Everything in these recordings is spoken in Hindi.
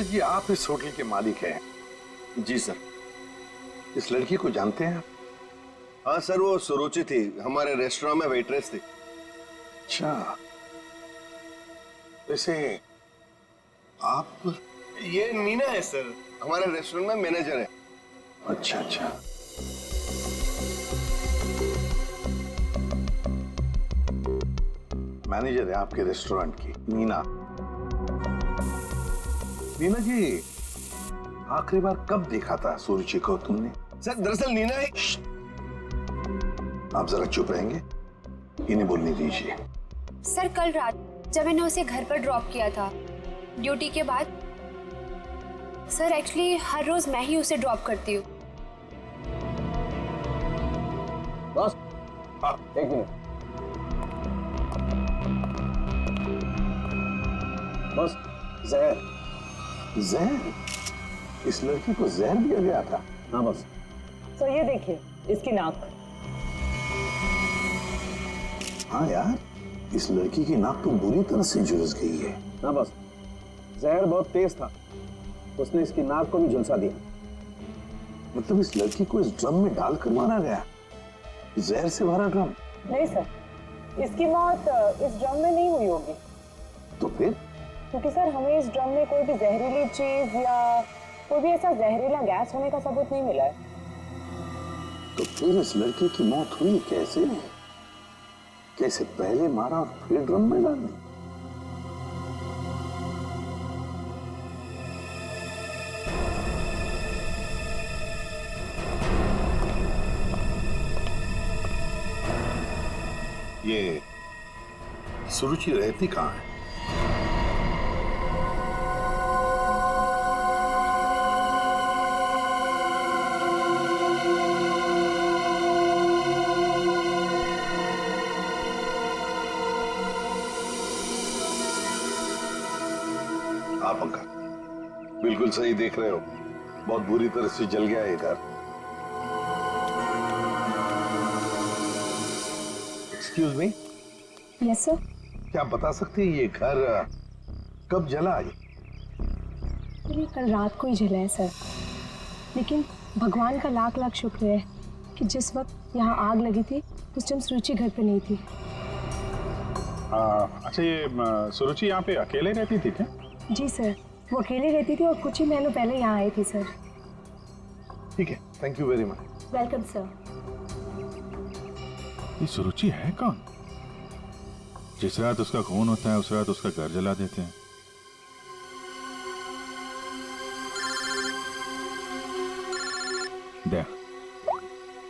सूरज जी, आप इस होटल के मालिक हैं? जी सर। इस लड़की को जानते हैं? हाँ सर, वो सुरुचि थी, हमारे रेस्टोरेंट में वेट्रेस थी। अच्छा, वैसे आप? ये नीना है सर, हमारे रेस्टोरेंट में मैनेजर है। अच्छा अच्छा। मैनेजर है आपके रेस्टोरेंट की, नीना। नीना जी, आखिरी बार कब देखा था सुरुचि को तुमने? सर दरअसल नीना है। आप जरा चुप रहेंगे, इन्हें बोलने दीजिए। सर कल रात जब मैंने उसे घर पर ड्रॉप किया था ड्यूटी के बाद, सर एक्चुअली हर रोज मैं ही उसे ड्रॉप करती हूँ। बस हाँ, एक मिनट। बस जहर। जहर? इस लड़की को जहर दिया गया था? हाँ बस। तो ये देखिए इसकी नाक। हाँ यार, इस लड़की की नाक तो बुरी तरह से झुलस गई है। हाँ बस, जहर बहुत तेज था, उसने इसकी नाक को भी झुलसा दिया। मतलब इस लड़की को इस ड्रम में डालकर मारा गया? जहर से भरा ड्रम? नहीं सर, इसकी मौत इस ड्रम में नहीं हुई होगी। तो फिर? क्योंकि सर हमें इस ड्रम में कोई भी जहरीली चीज या कोई भी ऐसा जहरीला गैस होने का सबूत नहीं मिला है। तो फिर इस लड़की की मौत हुई कैसे? कैसे पहले मारा और फिर ड्रम में डाल दी? ये सुरुचि रहती कहाँ है? आप अंकल बिल्कुल सही देख रहे हो, बहुत बुरी तरह से जल गया है घर। Excuse me. Yes sir. क्या आप बता सकते हैं ये घर कब जला? ये कल रात को ही जला है सर, लेकिन भगवान का लाख लाख शुक्र है कि जिस वक्त यहाँ आग लगी थी उस टाइम सुरुचि घर पे नहीं थी। अच्छा, ये सुरुचि यहाँ पे अकेले रहती थी क्या? जी सर, वो अकेले रहती थी और कुछ ही महीनों पहले यहाँ आई थी सर। ठीक है, thank you very much. Welcome sir. ये सुरुचि है कौन? जिस रात उसका खून होता है उस रात उसका घर जला देते हैं। दया।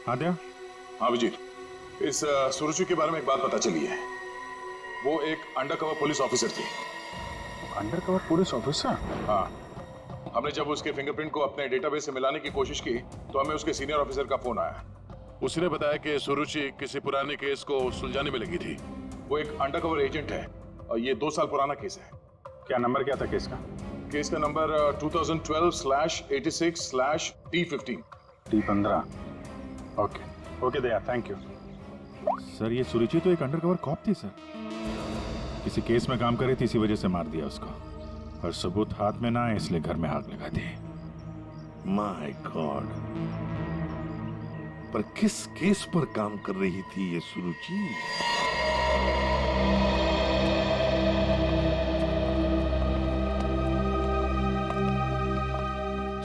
हाँ दया। हाँ विजय, इस सुरुचि के बारे में एक बात पता चली है। वो एक अंडरकवर पुलिस ऑफिसर थी। Undercover police officer? हाँ, हमने जब उसके फिंगरप्रिंट को अपने डेटाबेस से मिलाने की कोशिश की तो हमें उसके सीनियर ऑफिसर का फोन आया। उसने बताया कि सुरुचि किसी पुराने केस को सुलझाने में लगी थी। वो एक अंडरकवर एजेंट है और ये 2 साल पुराना केस है। क्या नंबर क्या था केस का? केस का number 2012/86/T15। T15। Okay okay Daya, thank you sir. ये सुरुचि तो एक अंडरकवर कॉप थी सर, किसी केस में काम कर रही थी, इसी वजह से मार दिया उसको, और सबूत हाथ में ना आए इसलिए घर में आग लगा दी। माय गॉड, पर किस केस पर काम कर रही थी ये सुरुचि?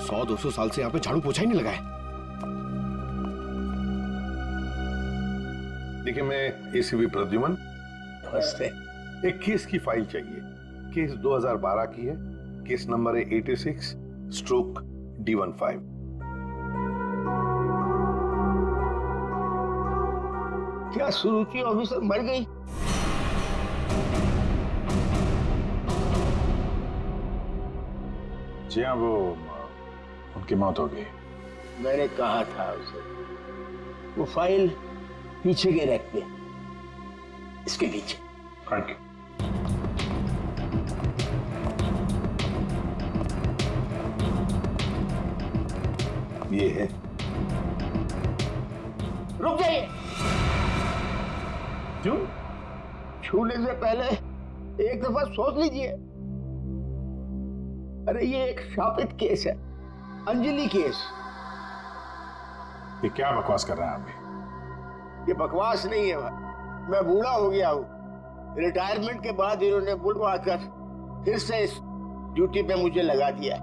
100-200 साल से यहाँ पे झाड़ू पोछा ही नहीं लगा है। देखिए, मैं एसीपी प्रद्युमन। नमस्ते। एक केस की फाइल चाहिए। केस 2012 की है, केस नंबर है 86/D15। क्या सुरुचि ऑफिसर मर गई? जी हाँ, वो उनकी मौत हो गई। मैंने कहा था उसे, वो फाइल पीछे के रैक पे, इसके नीचे। Thank you. ये है। रुक जाइए। क्यों? छूने से पहले एक दफा सोच लीजिए। अरे ये एक शापित केस है, अंजलि केस। ये क्या बकवास कर रहे हैं आप भी? ये बकवास नहीं है भाई, मैं बूढ़ा हो गया हूँ। रिटायरमेंट के बाद इन्होंने बुलवा कर फिर से इस ड्यूटी पे मुझे लगा दिया है,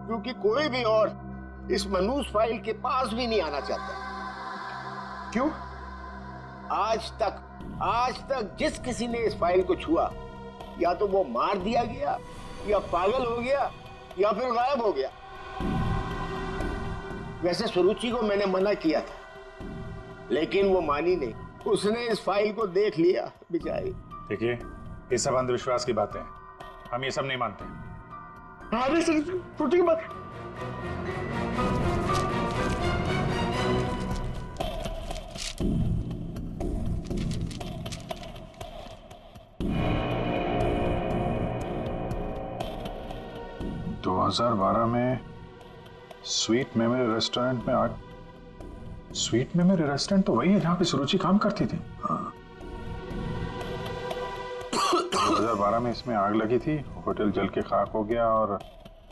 क्योंकि कोई भी और इस मनूस फाइल के पास भी नहीं आना चाहता। क्यों? आज तक जिस किसी ने इस फाइल को छुआ, या तो वो मार दिया गया, या पागल हो गया, या फिर गायब हो गया। वैसे सुरुचि को मैंने मना किया था, लेकिन वो मानी नहीं। उसने इस फाइल को देख लिया बेचारी। देखिए, ये सब अंधविश्वास की बातें हैं, हम ये सब नहीं मानते। अरे सर, सुरुचि की बात। तो 2012 में स्वीट मेमोरी रेस्टोरेंट में आग। स्वीट मेमोरी रेस्टोरेंट तो वही है जहां पे सुरुचि काम करती थी। हाँ। 2012 में इसमें आग लगी थी, होटल जल के खाक हो गया और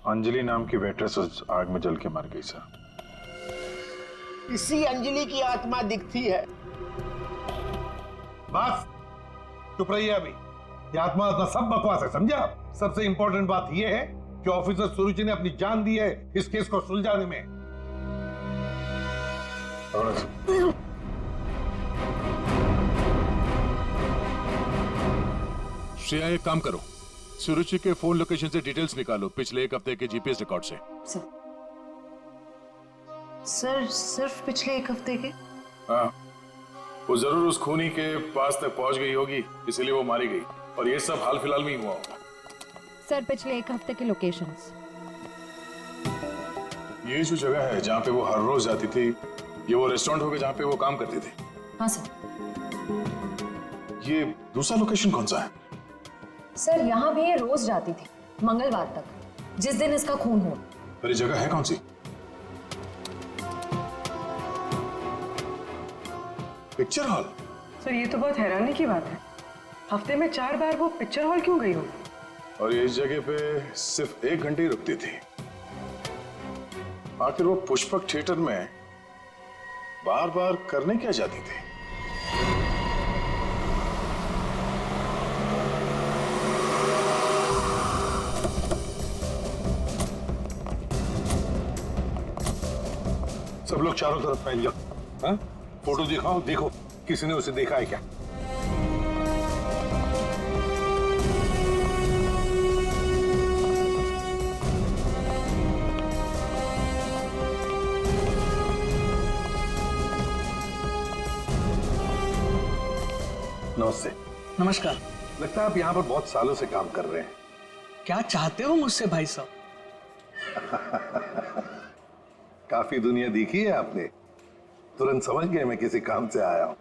अंजलि नाम की वेट्रेस उस आग में जल के मर गई सर। इसी अंजलि की आत्मा दिखती है। बस चुप रहिए अभी। ये आत्मा सब बकवास है, समझा? सबसे इंपॉर्टेंट बात यह है कि ऑफिसर सुरुचि ने अपनी जान दी है इस केस को सुलझाने में। श्रेया, एक काम करो, सुरुचि के फोन लोकेशन से डिटेल्स निकालो पिछले एक हफ्ते के जीपीएस रिकॉर्ड से। सर सिर्फ पिछले एक हफ्ते के? हाँ, वो जरूर उस खूनी के पास तक पहुंच गई होगी, इसलिए वो मारी गई, और ये सब हाल फिलहाल में ही हुआ होगा। सर पिछले एक हफ्ते के लोकेशंस। ये जो जगह है जहाँ पे वो हर रोज जाती थी, ये वो रेस्टोरेंट होगा जहाँ पे वो काम करती थी? हाँ सर। ये दूसरा लोकेशन कौन सा है? सर यहाँ भी ये रोज जाती थी, मंगलवार तक, जिस दिन इसका खून हुआ। पर ये जगह है कौन सी? Picture hall. सर ये तो बहुत हैरानी की बात है, हफ्ते में 4 बार वो पिक्चर हॉल क्यों गई होगी? और ये इस जगह पे सिर्फ 1 घंटे ही रुकती थी। आखिर वो पुष्पक थिएटर में बार बार करने क्या जाती थी? सब लोग चारों तरफ फैल जाओ। हाँ? फोटो दिखाओ, देखो किसी ने उसे देखा है क्या? नमस्ते। नमस्कार। लगता है आप यहाँ पर बहुत सालों से काम कर रहे हैं। क्या चाहते हो मुझसे भाई साहब? काफी दुनिया देखी है आपने, तुरंत समझ गए मैं किसी काम से आया हूँ।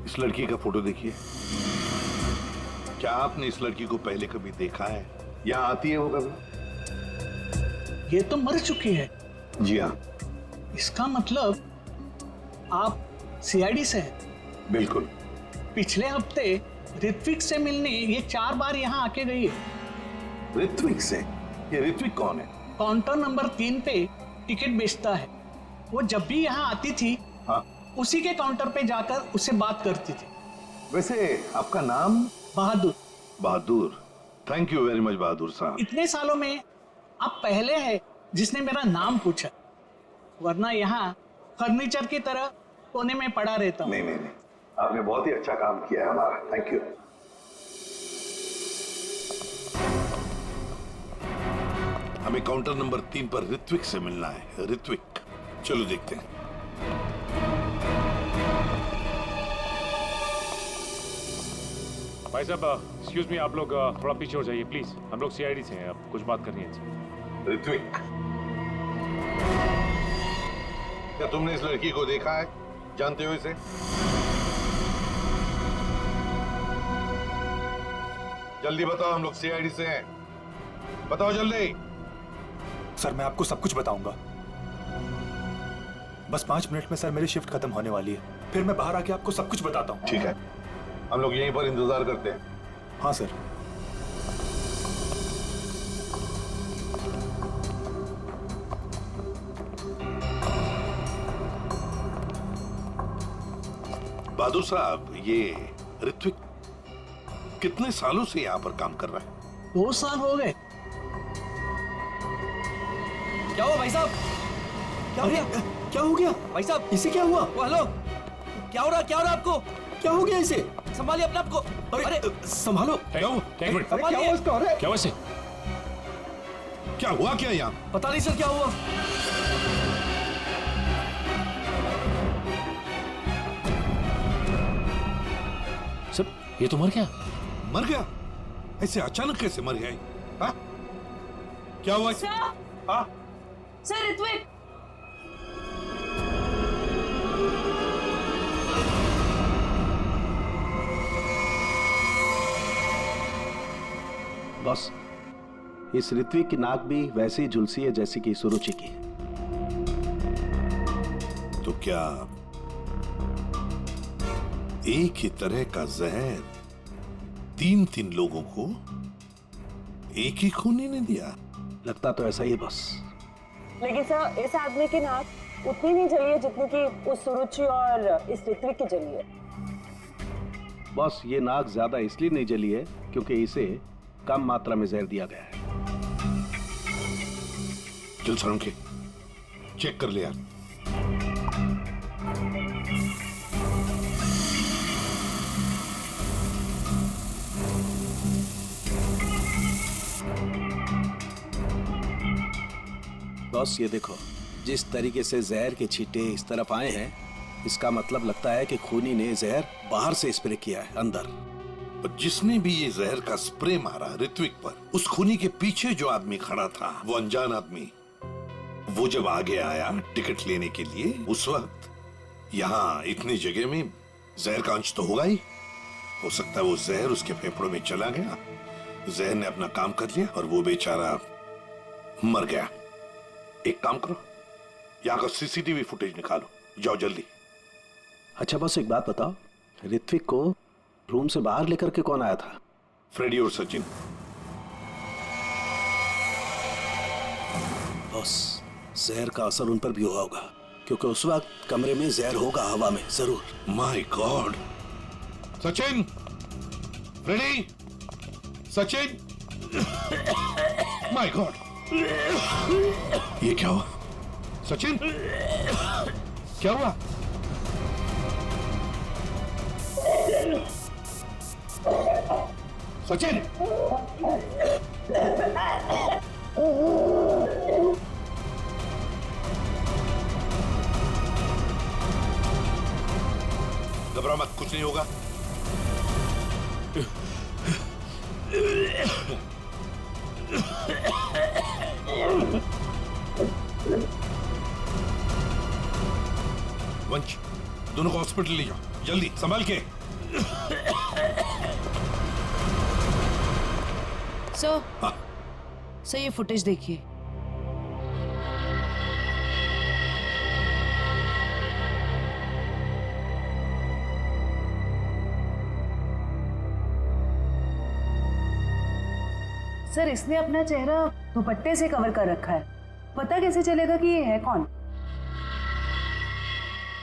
इस लड़की का फोटो देखिए। क्या आपने इस लड़की को पहले कभी देखा है? यहाँ आती है वो कभी? ये तो मर चुकी है। जी हाँ। इसका मतलब आप सीआईडी से हैं? बिल्कुल। पिछले हफ्ते ऋत्विक से मिलने ये 4 बार यहाँ आके गई है। ऋत्विक से? ये ऋत्विक कौन है? काउंटर नंबर 3 पे टिकट बेचता है। वो जब भी यहाँ आती थी, हाँ, उसी के काउंटर पे जाकर उससे बात करती थी। वैसे आपका नाम? बहादुर। बहादुर, थैंक यू वेरी मच बहादुर साहब। इतने सालों में आप पहले हैं जिसने मेरा नाम पूछा, वरना यहाँ फर्नीचर की तरह कोने में पड़ा रहता हूँ। नहीं, आपने बहुत ही अच्छा काम किया है हमारा, थैंक यू। हमें काउंटर नंबर 3 पर ऋत्विक से मिलना है। ऋत्विक, चलो देखते हैं। भाई साहब, एक्सक्यूज मी, आप लोग थोड़ा पीछे हो जाइए प्लीज। हम लोग सीआईडी से हैं, अब कुछ बात करनी है। ऋत्विक, क्या तुमने इस लड़की को देखा है? जानते हो इसे? जल्दी बताओ, हम लोग सीआईडी से हैं, बताओ जल्दी। सर मैं आपको सब कुछ बताऊंगा, बस 5 मिनट में सर मेरी शिफ्ट खत्म होने वाली है, फिर मैं बाहर आके आपको सब कुछ बताता हूँ। ठीक है, हम लोग यहीं पर इंतजार करते हैं। हाँ सर। बहादुर साहब, ये ऋत्विक कितने सालों से यहाँ पर काम कर रहा है? 2 साल हो गए। क्या हुआ भाई साहब? क्या हो गया? क्या हो गया भाई साहब? इसे क्या हुआ? हेलो, क्या हो रहा आपको? क्या हो गया इसे? संभालिए अपने आप को। अरे संभालो। क्या हुआ? क्या हुआ इसको? अरे क्या हुआ इसे? क्या हुआ क्या यहाँ? पता नहीं सर क्या हुआ। सर, ये तो मर गया। मर गया? ऐसे अचानक कैसे मर गया? हाँ? क्या हुआ? हाँ? सर ऋत्विक, बॉस, इस ऋत्विक की नाक भी वैसे ही झुलसी है जैसी कि सुरुचि की। तो क्या एक ही तरह का जहर 3 लोगों को एक ही खूनी ने दिया? लगता तो ऐसा ही है बॉस। लेकिन सर इस आदमी की नाक उतनी नहीं जली है जितनी कि उस सुरुचि और इस ऋत्विक की जली है। बॉस, ये नाक ज्यादा इसलिए नहीं जली है क्योंकि इसे कम मात्रा में जहर दिया गया है। चल सरोंके, चेक कर ले यार। बॉस, ये देखो, जिस तरीके से जहर के छींटे इस तरफ आए हैं, इसका मतलब लगता है कि खूनी ने जहर बाहर से स्प्रे किया है अंदर। पर जिसने भी ये जहर का स्प्रे मारा ऋत्विक पर, उस खूनी के पीछे जो आदमी खड़ा था, वो अनजान आदमी, वो जब आगे आया टिकट लेने के लिए, उस वक्त यहाँ इतनी जगह में जहर का अंश तो होगा ही। हो सकता है वो जहर उसके फेफड़ों में चला गया, जहर ने अपना काम कर लिया और वो बेचारा मर गया। एक काम करो, यहाँ का सीसीटीवी फुटेज निकालो, जाओ जल्दी। अच्छा बॉस, एक बात बताओ, ऋत्विक को रूम से बाहर लेकर के कौन आया था? फ्रेडी और सचिन। बॉस, जहर का असर उन पर भी हुआ होगा क्योंकि उस वक्त कमरे में जहर होगा हवा में जरूर। My god! Sachin, Freddie, Sachin, my god! ये क्या हुआ? सचिन, क्या हुआ? सचिन! घबरा मत, कुछ नहीं होगा। वंश, दोनों को हॉस्पिटल ले जाओ, जल्दी, संभाल के। सर, सर ये फुटेज देखिए। सर इसने अपना चेहरा दुपट्टे से कवर कर रखा है, पता कैसे चलेगा कि ये है कौन?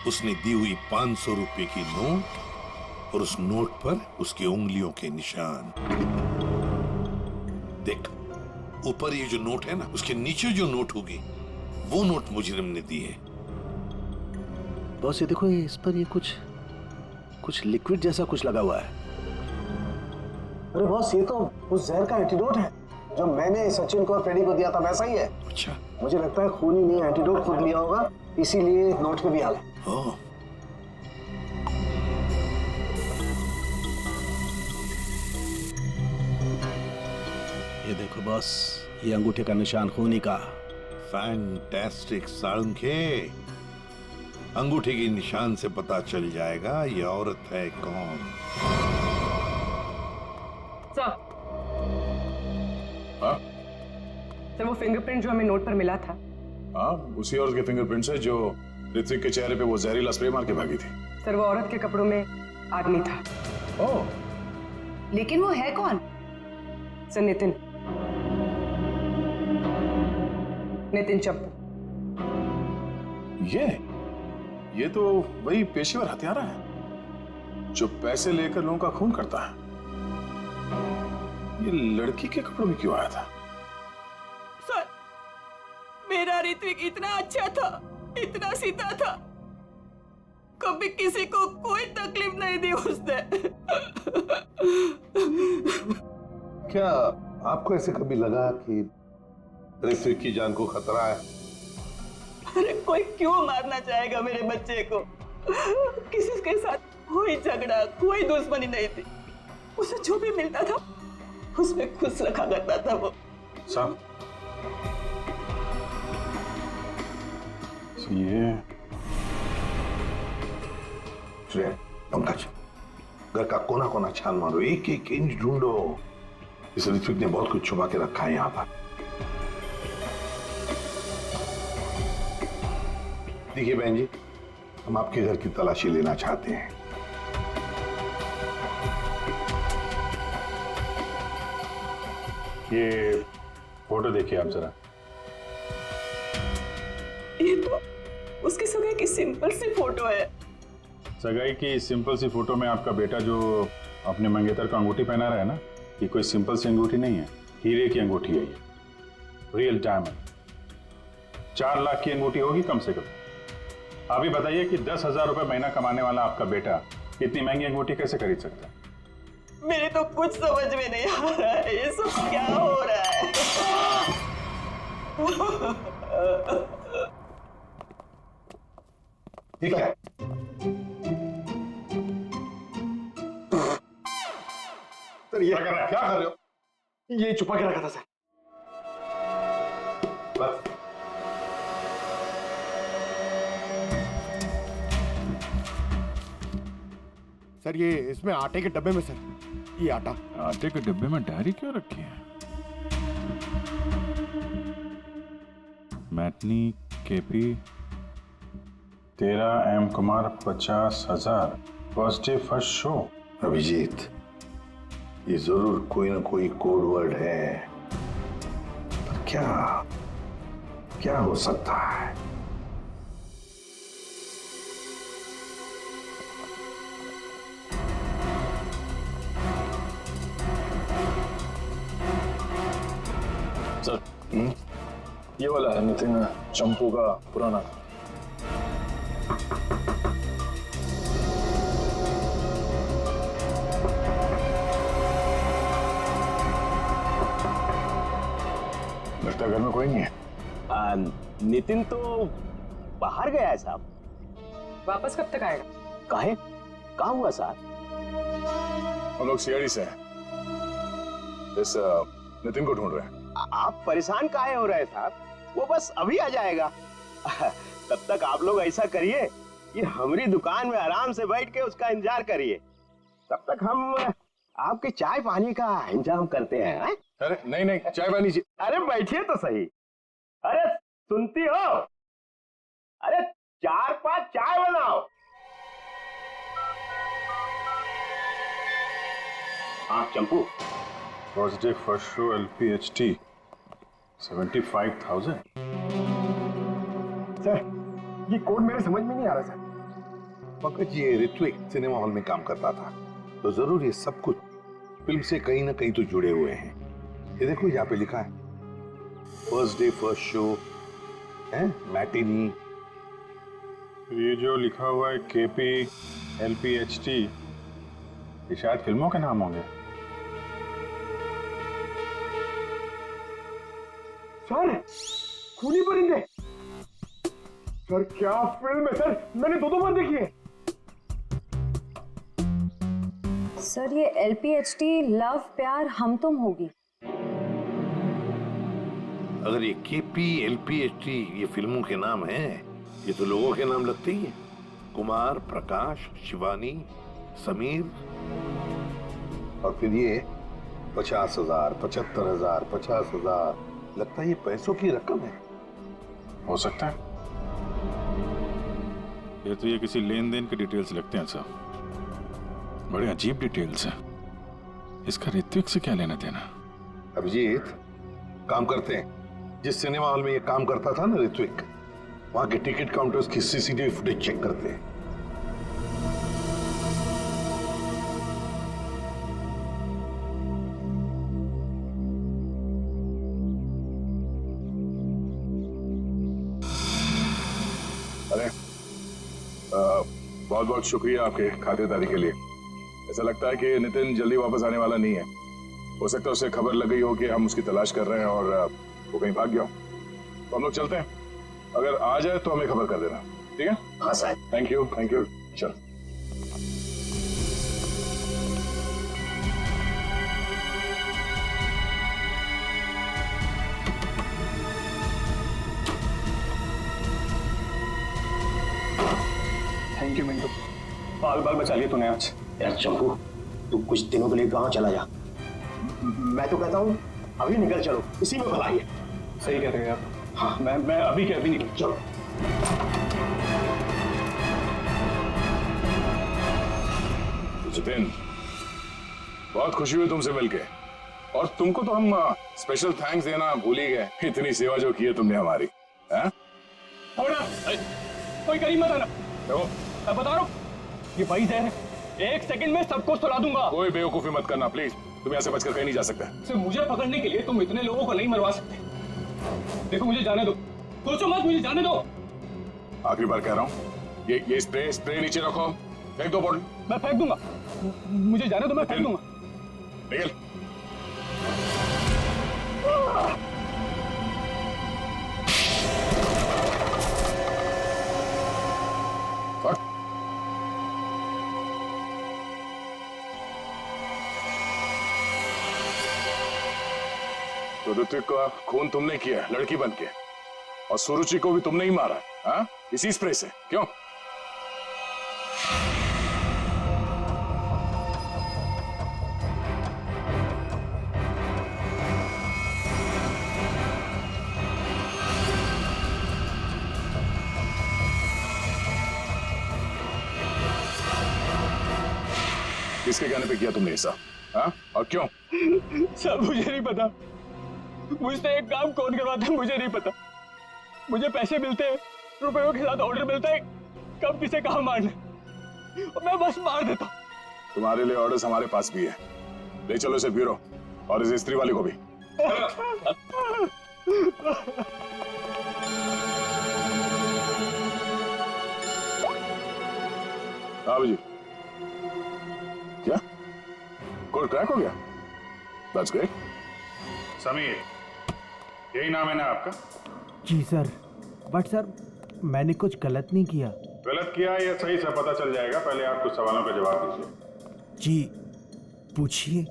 उसने दी हुई 500 रुपए की नोट और उस नोट पर उसकी उंगलियों के निशान। देख, ऊपर ये जो नोट है ना, उसके नीचे जो नोट होगी वो नोट मुजरिम ने दी है। बॉस ये देखो, इस पर ये कुछ लिक्विड जैसा कुछ लगा हुआ है। अरे बॉस, ये तो उस जहर का एंटीडोट है जो मैंने सचिन को और फ्रेडी को दिया था, वैसा ही है। अच्छा, मुझे लगता है खूनी ने एंटीडोट खुद लिया होगा, इसीलिए नोट पे भी हाल है। ये देखो बॉस, ये अंगूठे का निशान खूनी का। फैंटास्टिक साळुंखे, अंगूठे के निशान से पता चल जाएगा ये औरत है कौन। सर, हाँ? सर वो फिंगरप्रिंट जो हमें नोट पर मिला था, हाँ, उसी औरत के फिंगरप्रिंट्स है जो ऋत्विक के चेहरे पे वो जहरीला स्प्रे मार के भागी थी। सर वो औरत के कपड़ों में आदमी था। ओह, लेकिन वो है कौन? सर नितिन चप्पू। ये तो वही पेशेवर हत्यारा है जो पैसे लेकर लोगों का खून करता है। ये लड़की के कपड़ों में क्यों आया था? सर, मेरा ऋत्विक इतना अच्छा था, इतना सीधा था, कभी किसी को कोई तकलीफ नहीं दी उसने। क्या आपको ऐसे कभी लगा कि ऋत्विक की जान को खतरा है? अरे कोई क्यों मारना चाहेगा मेरे बच्चे को? किसी के साथ कोई झगड़ा, कोई दुश्मनी नहीं थी। उसे जो भी मिलता था उसमें खुश रखा करता था वो। साहब, ये पंकज, घर का कोना कोना छान मारो, एक एक इंच ढूंढो। इस ऋत्विक ने बहुत कुछ छुपा के रखा है यहाँ पर। देखिए बहन जी, हम आपके घर की तलाशी लेना चाहते हैं। ये फोटो देखिए आप जरा। ये तो उसकी सगाई की सिंपल सी फोटो है। सगाई की सिंपल सी फोटो में आपका बेटा जो अपने मंगेतर को अंगूठी पहना रहा है ना, ये कोई सिंपल सी अंगूठी नहीं है, हीरे की अंगूठी है ये, रियल डायमंड। 4 लाख की अंगूठी होगी कम से कम। आप ही बताइए कि 10,000 रुपए महीना कमाने वाला आपका बेटा इतनी महंगी अंगूठी कैसे खरीद सकता है? मेरे तो कुछ समझ में नहीं आ रहा है, ये सब क्या हो रहा है? ठीक है, सर ये क्या कर रहे हो? ये छुपा के रखा था सर। बस सर ये इसमें आटे के डब्बे में सर, ये आटे के डब्बे में डायरी क्यों रखी है? Matinee KP 13 M Kumar 50,000 first day first show. Abhijit, ये जरूर कोई ना कोई कोड वर्ड है, पर क्या हो सकता है? सर, ये वाला है नितिन चंपू का पुराना। लगता है घर में कोई नहीं है। नितिन तो बाहर गया है साहब। वापस कब तक आएगा? काहे? कहाँ हुआ साहब? हम लोग सीआईडी से हैं, इस नितिन को ढूंढ रहे हैं। आप परेशान काहे हो रहे हैं साहब? वो बस अभी आ जाएगा। तब तक आप लोग ऐसा करिए कि हमारी दुकान में आराम से बैठ के उसका इंतजार करिए। तब तक हम आपके चाय पानी का इंतजाम करते हैं। अरे नहीं, चाय पानी। अरे बैठिए तो सही। अरे सुनती हो? अरे 4-5 चाय बनाओ। हाँ Champu, first day first show LPHT 75,000। Sir ये कोड मेरे समझ में नहीं आ रहा सर। पंकज, ये ऋत्विक सिनेमा हॉल में काम करता था, तो जरूर ये सब कुछ फिल्म से कहीं ना कहीं तो जुड़े हुए हैं। ये देखो यहाँ पे लिखा है फर्स्ट डे फर्स्ट शो है, मैटिनी। ये जो लिखा हुआ है KP LPHT, ये शायद फिल्मों के नाम होंगे। सर खूनी परिंदे, सर क्या फिल्म है सर, मैंने 2 बार देखी है। सर ये LPHT लव प्यार हम तुम होगी। अगर ये KP LPHT ये फिल्मों के नाम हैं, ये तो लोगों के नाम लगते ही हैं। कुमार, प्रकाश, शिवानी, समीर, और फिर ये 50,000, 75,000, 50,000, लगता है ये पैसों की रकम है। हो सकता है। ये तो ये किसी लेन देन के डिटेल्स लगते हैं साहब। बड़े अजीब डिटेल्स हैं। इसका ऋत्विक से क्या लेना देना? अभिजीत, काम करते हैं। जिस सिनेमा हॉल में ये काम करता था ना ऋत्विक, वहां के टिकट काउंटर्स की सीसीटीवी फुटेज चेक करते हैं। अरे बहुत बहुत शुक्रिया आपके खातिरदारी के लिए। ऐसा लगता है कि नितिन जल्दी वापस आने वाला नहीं है। हो सकता है उसे खबर लग गई हो कि हम उसकी तलाश कर रहे हैं और वो कहीं भाग गया हो। तो हम लोग चलते हैं, अगर आ जाए तो हमें खबर कर देना, ठीक है? हाँ सर। थैंक यू चल। थैंक यू मिंटू, बाल बाल बचा लिए तूने आज। यार चंपू, तू कुछ दिनों के लिए गांव चला जा। मैं तो कहता हूँ अभी निकल चलो, इसी में भलाई है। सही कह रहे हैं आप। हाँ, मैं अभी के अभी निकल। चलो। जितेन, बहुत खुशी हुई तुमसे मिलके, और तुमको तो हम स्पेशल थैंक्स देना भूल ही गए। इतनी सेवा जो की है तुमने हमारी। कोई करीब मत आना। मैं बता रहा हूँ, ये भाई जहर है। 1 सेकंड में सबको सुला दूंगा। कोई बेवकूफी मत करना प्लीज, तुम यहाँ से बचकर कहीं नहीं जा सकते। सिर्फ मुझे पकड़ने के लिए तुम इतने लोगों को नहीं मरवा सकते। देखो मुझे जाने दो, सोचो मत, मुझे जाने दो। आखिरी बार कह रहा हूँ, ये स्प्रे नीचे रखो, फेंक दो बॉटल। मैं फेंक दूंगा, मुझे जाने दो, मैं फेंक दूंगा। निकल। तो ऋत्विक का खून तुमने किया लड़की बन के, और सुरुचि को भी तुमने ही मारा, हाँ? इसी स्प्रे से, क्यों? किसके कहने पे किया तुमने ऐसा, हाँ? और क्यों? सब मुझे नहीं पता। मुझसे एक काम कौन करवाता है मुझे नहीं पता। मुझे पैसे मिलते हैं, रुपयों के साथ ऑर्डर मिलता है, कब किसे कहाँ मारना, और मैं बस मार देता हूँ। तुम्हारे लिए ऑर्डर्स हमारे पास भी है। ले चलो इसे ब्यूरो, और इस स्त्री वाले को भी। हाँ जी, क्या कोड क्रैक हो गया? That's great. समीर, यही नाम है ना आपका? जी सर, बट सर मैंने कुछ गलत नहीं किया। गलत किया या सही से पता चल जाएगा, पहले आप कुछ सवालों का जवाब दीजिए। जी पूछिए।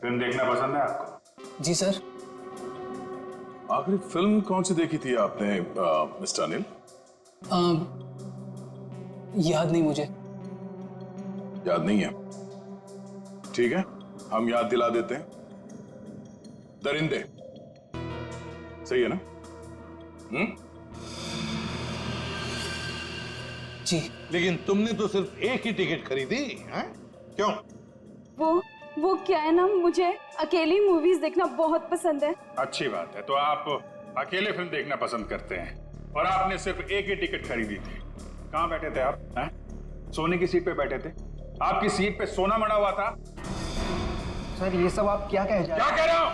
फिल्म देखना पसंद है आपको? जी सर। आखिरी फिल्म कौन सी देखी थी आपने मिस्टर अनिल? याद नहीं मुझे। याद नहीं है? ठीक है, हम याद दिला देते हैं। दरिंदे, सही है ना? जी। लेकिन तुमने तो सिर्फ एक ही टिकट खरीदी, हैं? क्यों? वो क्या है ना, मुझे अकेली मूवीज देखना बहुत पसंद है। अच्छी बात है, तो आप अकेले फिल्म देखना पसंद करते हैं, और आपने सिर्फ एक ही टिकट खरीदी थी। कहाँ बैठे थे आप, हैं? सोने की सीट पे बैठे थे? आपकी सीट पे सोना मड़ा हुआ था? सर ये सब आप क्या कह क्या कह रहे हो?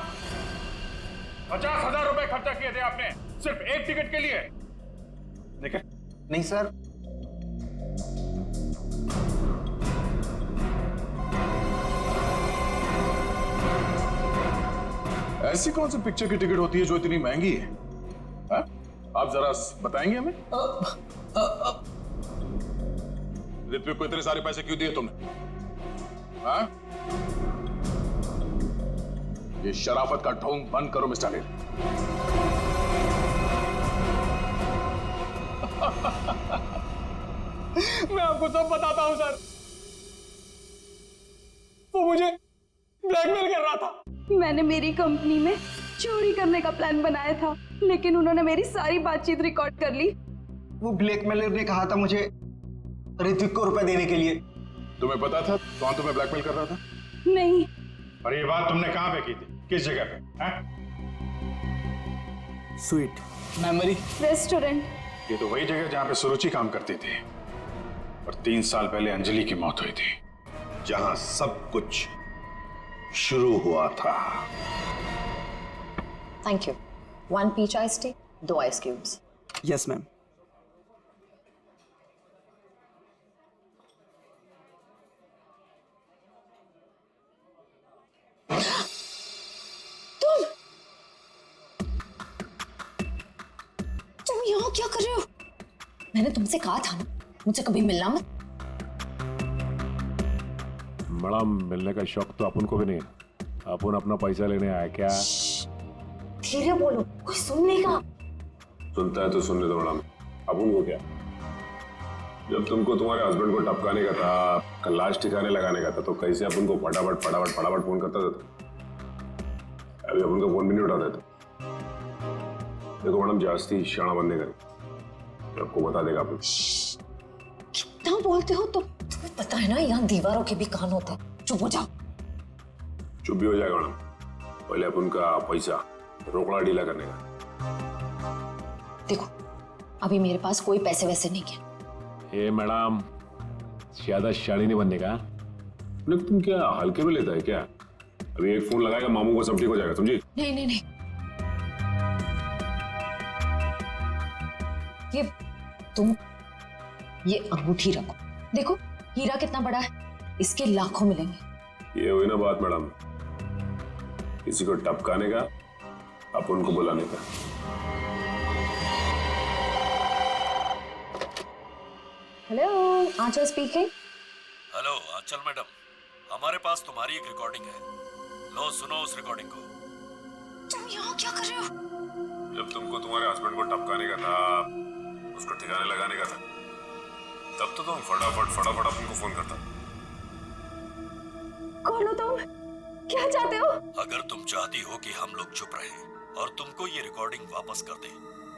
50,000 रुपए खर्चा किए थे आपने सिर्फ एक टिकट के लिए। देखिए, नहीं सर। ऐसी कौन सी पिक्चर की टिकट होती है जो इतनी महंगी है? हा? आप जरा बताएंगे हमें? ऋत्विक को इतने सारे पैसे क्यों दिए तुमने? हाँ? ये शराफत का ढोंग बंद करो मिस्टर अनिल। मैं आपको सब बताता हूँ सर। वो मुझे ब्लैकमेल कर रहा था। मैंने मेरी कंपनी में चोरी करने का प्लान बनाया था, लेकिन उन्होंने मेरी सारी बातचीत रिकॉर्ड कर ली। वो ब्लैकमेलर ने कहा था मुझे ऋत्विक को रुपए देने के लिए, तुम्हें पता था कौन तुम्हें ब्लैकमेल कर रहा था? नहीं। और ये बात तुमने कहाँ पे की थी? किस जगह पे? Sweet memory restaurant. ये तो वही जगह जहाँ पे सुरुचि काम करती थी और 3 साल पहले अंजलि की मौत हुई थी, जहां सब कुछ शुरू हुआ था। Thank you. 1 peach ice tea, 2 ice cubes. Yes ma'am. तुम यहाँ क्या कर रहे हो? मैंने तुमसे कहा था ना मुझसे कभी मिलना मत। मैडम, मिलने का शौक तो अपन को भी नहीं है। अपन अपना पैसा लेने आया क्या? धीरे बोलो, कोई सुन लेगा। सुनता है तो सुनने दो मैडम। अपन को क्या? जब तुमको तुम्हारे हस्बैंड को टपकाने का था, लाश ठिकाने लगाने का था, तो कैसे अपन को फटाफट फटाफट फटाफट फोन करता था? अभी अपन का फोन भी नहीं उठाता था। देखो मैडम, जास्ती शाणा बनने का आपको बता देगा अपन। कितना बोलते हो तुम? तुम्हें पता है ना यहाँ दीवारों के भी कान होते हैं। चुप हो जाओ। चुप भी हो जाएगा मैडम। पहले अपन का पैसा रोकड़ा ढीला करने का। देखो अभी मेरे पास कोई पैसे वैसे नहीं है। ए मैडम, ज्यादा शाड़ी नहीं बनने का। तुम क्या हल्के में लेता है क्या? अभी एक फोन लगाएगा मामू को सब ठीक हो जाएगा, समझी? नहीं नहीं नहीं, तुम ये अंगूठी रखो। देखो हीरा कितना बड़ा है, इसके लाखों मिलेंगे। ये हुई ना बात मैडम, किसी को टपकाने का, अपन को बुलाने का। हेलो, आंचल स्पीकिंग। हेलो आंचल मैडम, हमारे पास तुम्हारी एक रिकॉर्डिंग है। लो सुनो उस रिकॉर्डिंग को। तुम यहाँ क्या कर रहे हो? जब तुमको तुम्हारे हस्बैंड को टपकाने का था, उसको ठिकाने लगाने का था, तब तो तुम फटाफट अपन को फोन करता। कौन हो तुम? क्या चाहते हो? अगर तुम चाहती हो कि हम लोग चुप रहें और तुमको ये रिकॉर्डिंग वापस कर दें,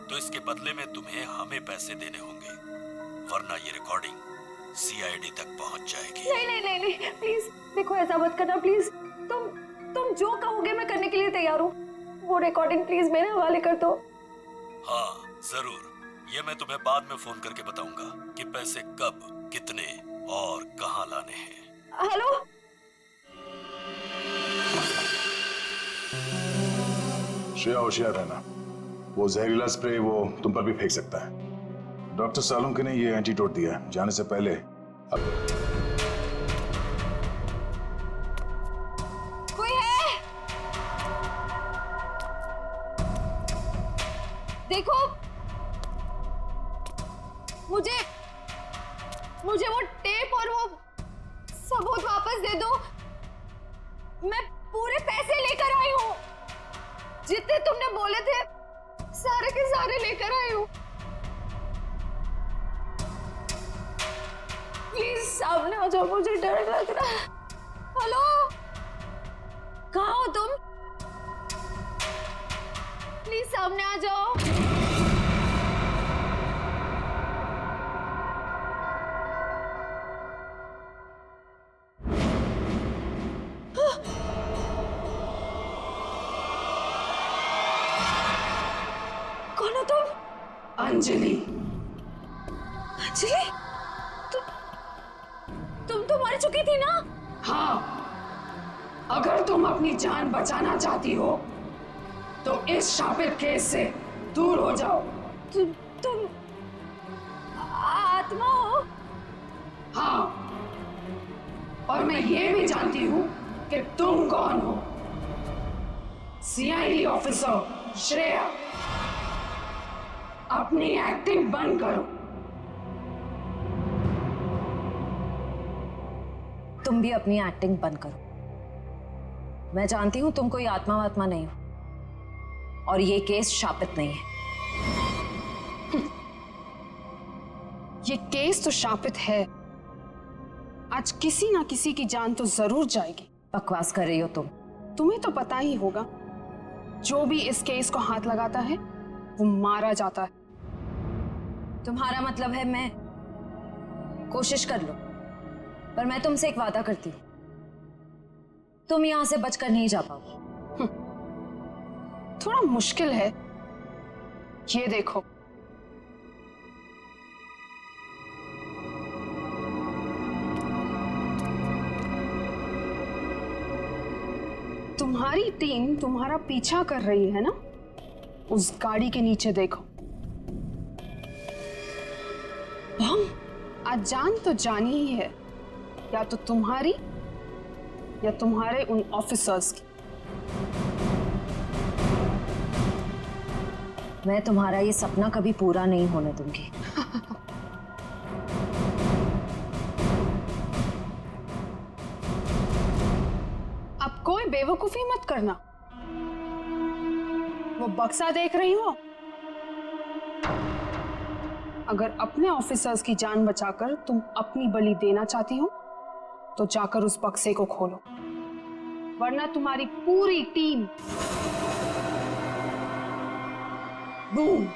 तो इसके बदले में तुम्हें हमें पैसे देने होंगे, वरना ये रिकॉर्डिंग सीआईडी तक पहुंच जाएगी। नहीं नहीं नहीं नहीं, प्लीज देखो ऐसा मत करना प्लीज। तुम जो कहोगे मैं करने के लिए तैयार हूँ। वो रिकॉर्डिंग प्लीज मेरे हवाले कर दो। हाँ जरूर, ये मैं तुम्हें बाद में फोन करके बताऊंगा कि पैसे कब, कितने और कहाँ लाने हैं। हेलो, श्रेया होशियार रहना, वो जहरीला स्प्रे वो तुम पर भी फेंक सकता है। डॉक्टर सालुंके ने ये एंटीडोट दिया है, जाने से पहले अब कोई है? देखो मुझे वो टेप और वो सबूत वापस दे दो। मैं पूरे पैसे लेकर आई हूँ, जितने तुमने बोले थे सारे के सारे लेकर आई हूँ। प्लीज सामने आ जाओ, मुझे डर लग रहा है। हेलो, कहाँ हो तुम? प्लीज सामने आ जाओ। कौन हो तुम? अंजलि। अंजलि? तुम तो मर चुकी थी ना? हाँ, अगर तुम अपनी जान बचाना चाहती हो तो इस शापित केस से दूर हो जाओ। तुम आत्मा हो? हाँ, और मैं ये भी जानती हूँ कि तुम कौन हो। सीआईडी ऑफिसर श्रेया, अपनी एक्टिंग बंद करो। तुम भी अपनी एक्टिंग बंद करो। मैं जानती हूं तुम कोई आत्मा वात्मा नहीं हो और ये केस शापित नहीं है। ये केस तो शापित है। आज किसी ना किसी की जान तो जरूर जाएगी। बकवास कर रही हो तुम। तुम्हें तो पता ही होगा, जो भी इस केस को हाथ लगाता है वो मारा जाता है। तुम्हारा मतलब है मैं कोशिश कर लो पर मैं तुमसे एक वादा करती हूँ, तुम यहां से बचकर नहीं जा पाओगे। थोड़ा मुश्किल है। ये देखो, तुम्हारी टीम तुम्हारा पीछा कर रही है ना? उस गाड़ी के नीचे देखो। बम आज जान तो जानी ही है, या तो तुम्हारी या तुम्हारे उन ऑफिसर्स की। मैं तुम्हारा ये सपना कभी पूरा नहीं होने दूंगी। अब कोई बेवकूफी मत करना। वो बक्सा देख रही हो? अगर अपने ऑफिसर्स की जान बचाकर तुम अपनी बलि देना चाहती हो तो जाकर उस बक्से को खोलो, वरना तुम्हारी पूरी team boom.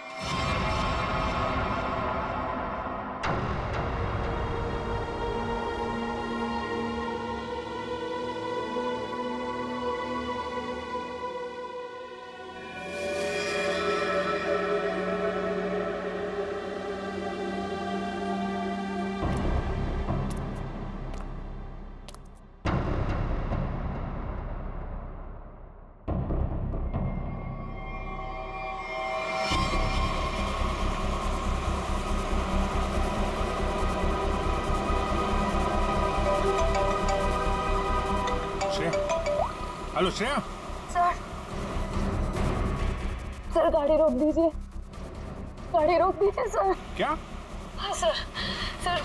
Hello Shreya. Sir, sir गाड़ी रोक दीजिए, गाड़ी रोक दीजिए सर। क्या? हाँ सर, सर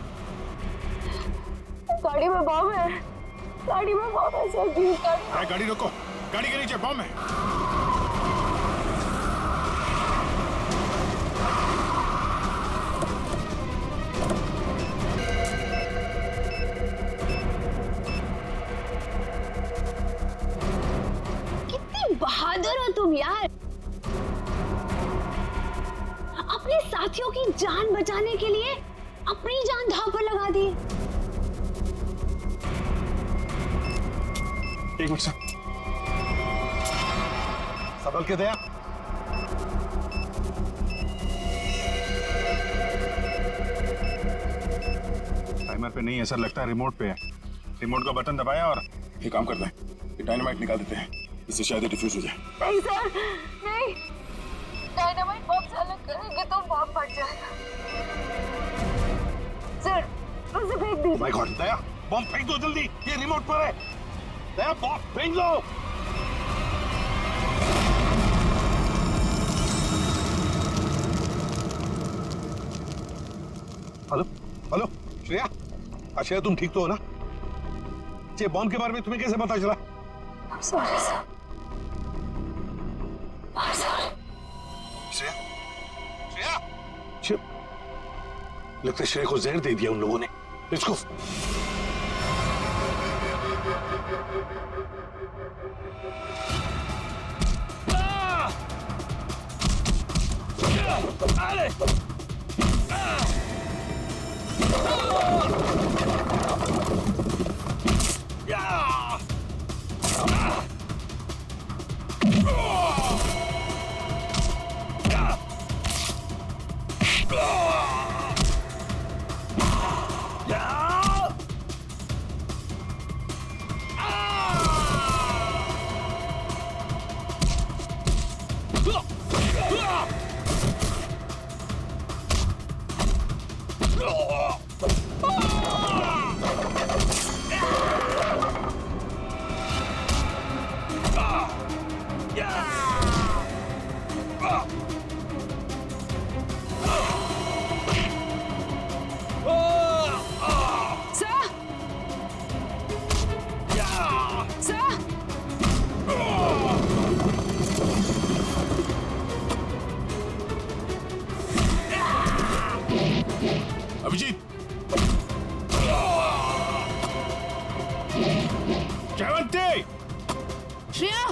गाड़ी में बम है, गाड़ी में बम है सर। प्लीज गाड़ी रोको, गाड़ी के नीचे बम है। बहादुर हो तुम यार, अपने साथियों की जान बचाने के लिए अपनी जान दांव पर लगा दी। एक मिनट सर, संभल के दया। टाइमर पे नहीं है सर, लगता है रिमोट पे है। रिमोट का बटन दबाया और ये काम करते हैं, ये डायनामाइट निकाल देते हैं, इससे शायद डिफ्यूज हो जाए। नहीं सर, नहीं, डायनामाइट बम से अलग करेंगे तो बम फट जाएगा। सर उसे फेंक दीजिए। माय गॉड, दया बम फेंक दो जल्दी, ये रिमोट पर है। दया बम फेंक दो। हेलो हेलो श्रेया, श्रेया तुम ठीक तो हो ना? ये बम के बारे में तुम्हें कैसे पता चला? Sorry sir, sorry. Shreya, Shreya, लगता है श्रेया को जहर दे दिया उन लोगों ने। Let's go. अभिजीत, जयवंती, श्रेया,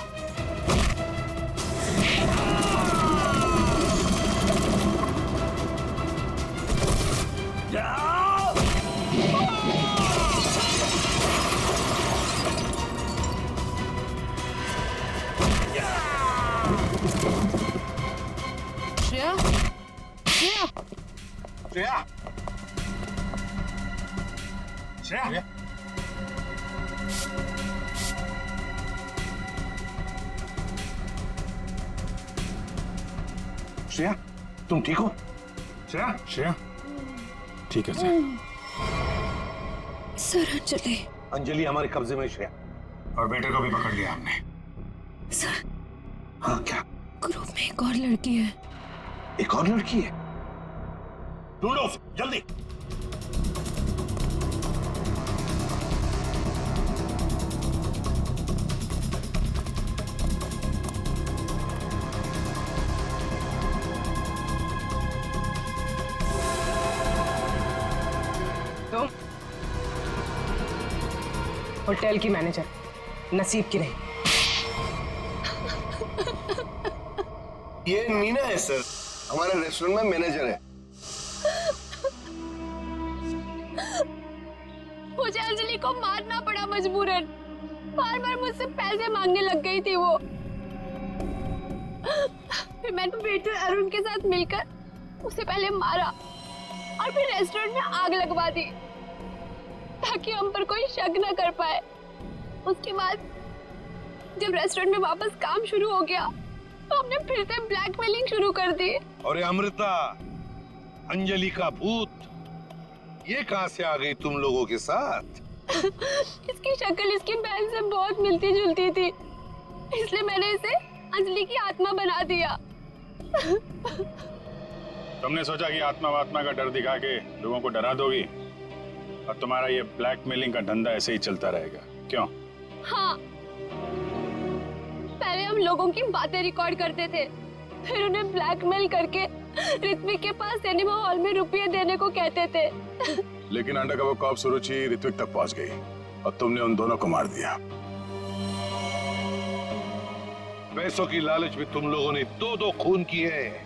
श्रेया, श्रेया, श्रेया, तुम ठीक हो? श्रेया, श्रेया, ठीक है सर। सर अंजलि। अंजलि हमारे कब्जे में, श्रेया। और बेटे को भी पकड़ लिया हमने। सर, हाँ क्या? ग्रुप में एक और लड़की है। एक और लड़की है? ढूंढो उसे, जल्दी। तुम होटल की मैनेजर, नसीब की नहीं। ये मीना है सर, हमारे रेस्टोरेंट में मैनेजर है। मुझे अंजलि को मारना पड़ा मजबूरन। बार बार मुझसे पैसे मांगने लग गई थी वो। फिर मैंने वेटर अरुण के साथ मिलकर उसे पहले मारा और फिर रेस्टोरेंट में आग लगवा दी ताकि हम पर कोई शक न कर पाए। उसके बाद जब रेस्टोरेंट में वापस काम शुरू हो गया तो हमने फिर से ब्लैकमेलिंग शुरू कर दी। और अमृता, अंजलि का भूत, ये कहां से आ गई तुम लोगों के साथ? इसकी शक्ल इसकी बहन से बहुत मिलती जुलती थी, इसलिए मैंने इसे अंजलि की आत्मा बना दिया। तुमने सोचा कि आत्मा का डर दिखा के लोगों को डरा दोगी और तुम्हारा ये ब्लैकमेलिंग का धंधा ऐसे ही चलता रहेगा, क्यों? हाँ, पहले हम लोगों की बातें रिकॉर्ड करते थे, फिर उन्हें ब्लैकमेल करके ऋत्विक के पास सिनेमा हॉल में रुपये देने को कहते थे। लेकिन अंडरकवर कॉप सुरुचि ऋत्विक तक पहुंच गई और तुमने उन दोनों को मार दिया। पैसों की लालच में तुम लोगों ने दो खून किए।